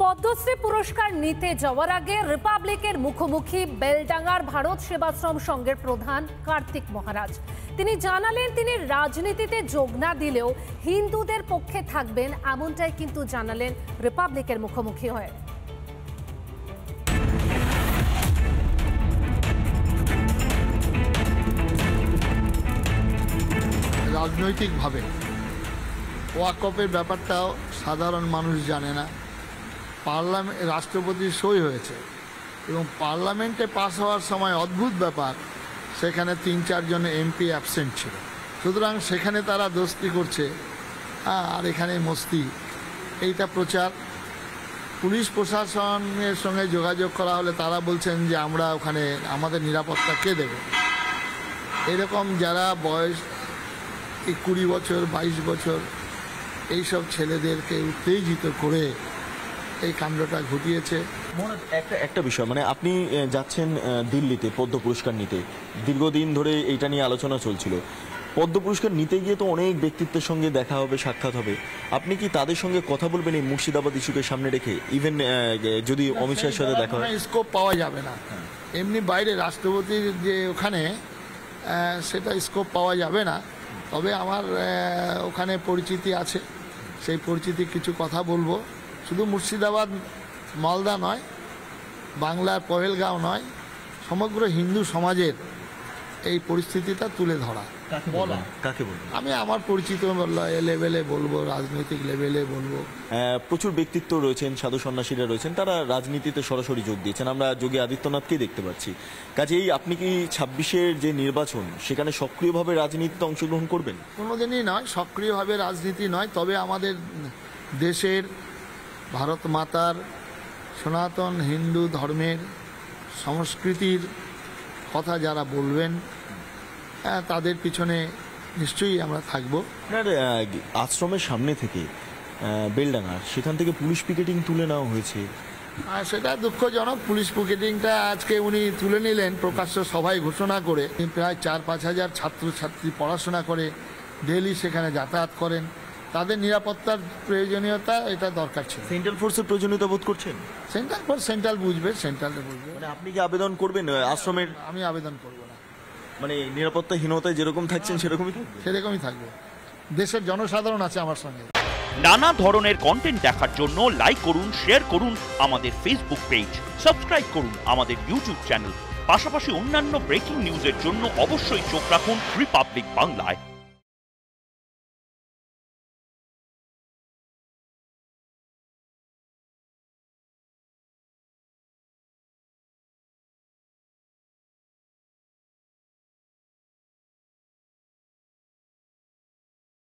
পদ্মশ্রী পুরস্কার নিতে যাওয়ার আগে রিপাবলিকের মুখোমুখি বেলডাঙ্গার ভারত সেবাশ্রম সংঘের প্রধান কার্তিক মহারাজ। তিনি জানালেন তিনি রাজনীতিতে যোগ না দিলেও হিন্দুদের পক্ষে থাকবেন, এমনটাই কিন্তু জানালেন রিপাবলিকের মুখোমুখি হয়ে। রাজনৈতিকভাবে ওয়াকফের ব্যাপারটাও সাধারণ মানুষ জানে না। পার্লামেন্ট রাষ্ট্রপতির সই হয়েছে এবং পার্লামেন্টে পাস হওয়ার সময় অদ্ভুত ব্যাপার, সেখানে 3-4 জন এমপি অ্যাবসেন্ট ছিল। সুতরাং সেখানে তারা দোস্তি করছে আর এখানে মস্তি, এইটা প্রচার। পুলিশ প্রশাসনের সঙ্গে যোগাযোগ করা হলে তারা বলছেন যে আমরা ওখানে আমাদের নিরাপত্তা কে দেবে। এরকম যারা বয়স 20 বছর 22 বছর এইসব ছেলেদেরকে উত্তেজিত করে এই কাণ্ডটা ঘটিয়েছে। একটা বিষয়, মানে আপনি যাচ্ছেন দিল্লিতে পদ্ম পুরস্কার নিতে, দীর্ঘদিন ধরে এইটা নিয়ে আলোচনা চলছিল। পদ্ম পুরস্কার নিতে গিয়ে তো অনেক ব্যক্তিত্বের সঙ্গে দেখা হবে, সাক্ষাৎ হবে, আপনি কি তাদের সঙ্গে কথা বলবেন এই মুর্শিদাবাদ ইস্যুকে সামনে রেখে? ইভেন যদি অমিত শাহের সাথে দেখা হয়, স্কোপ পাওয়া যাবে না। এমনি বাইরে রাষ্ট্রপতির যে ওখানে সেটা স্কোপ পাওয়া যাবে না। তবে আমার ওখানে পরিচিতি আছে, সেই পরিচিতি কিছু কথা বলবো। শুধু মুর্শিদাবাদ মালদা নয়, বাংলার পহেলগাঁও নয়, সমগ্র হিন্দু সমাজের এই পরিস্থিতিটা তুলে ধরা। আমি আমার পরিচিত লেভেলে বলবো, রাজনৈতিক লেভেলে বলবো। প্রচুর ব্যক্তিত্ব রয়েছেন, সাধু সন্ন্যাসীরা রয়েছেন, তারা রাজনীতিতে সরাসরি যোগ দিয়েছেন। আমরা যোগী আদিত্যনাথকেই দেখতে পাচ্ছি। কাজেই আপনি কি 26-এর যে নির্বাচন, সেখানে সক্রিয়ভাবে রাজনীতিতে অংশগ্রহণ করবেন? কোনোদিনই নয়, সক্রিয়ভাবে রাজনীতি নয়। তবে আমাদের দেশের ভারত মাতার সনাতন হিন্দু ধর্মের সংস্কৃতির কথা যারা বলবেন তাদের পিছনে নিশ্চয়ই আমরা থাকব। আপনার আশ্রমের সামনে থেকে বেলডাঙ্গা, সেখান থেকে পুলিশ পিকেটিং তুলে নেওয়া হয়েছে, সেটা দুঃখজনক। পুলিশ পিকেটিংটা আজকে উনি তুলে নিলেন প্রকাশ্য সভায় ঘোষণা করে। প্রায় 4-5 হাজার ছাত্রছাত্রী পড়াশোনা করে ডেইলি সেখানে যাতায়াত করেন, তাদের নিরাপত্তার প্রয়োজনীয়তা এটা দরকার ছিল। সেন্ট্রাল ফোর্সের প্রয়োজনীয়তা বোধ করছেন? সেন্ট্রাল ফোর্স সেন্ট্রাল বুঝবে, সেন্ট্রালে বুঝবে। মানে আপনি কি আবেদন করবেন আশ্রমের? আমি আবেদন করব না। মানে নিরাপত্তাহীনতায় যেরকম থাকছেন সেরকমই থাকবে। দেশের জনসাধারণ আছে আমার সঙ্গে। নানা ধরনের কন্টেন্ট দেখার জন্য লাইক করুন, শেয়ার করুন আমাদের ফেসবুক পেজ, সাবস্ক্রাইব করুন আমাদের ইউটিউব চ্যানেল। পাশাপাশি অন্যান্য ব্রেকিং নিউজের জন্য অবশ্যই চোখ রাখুন রিপাবলিক বাংলায়।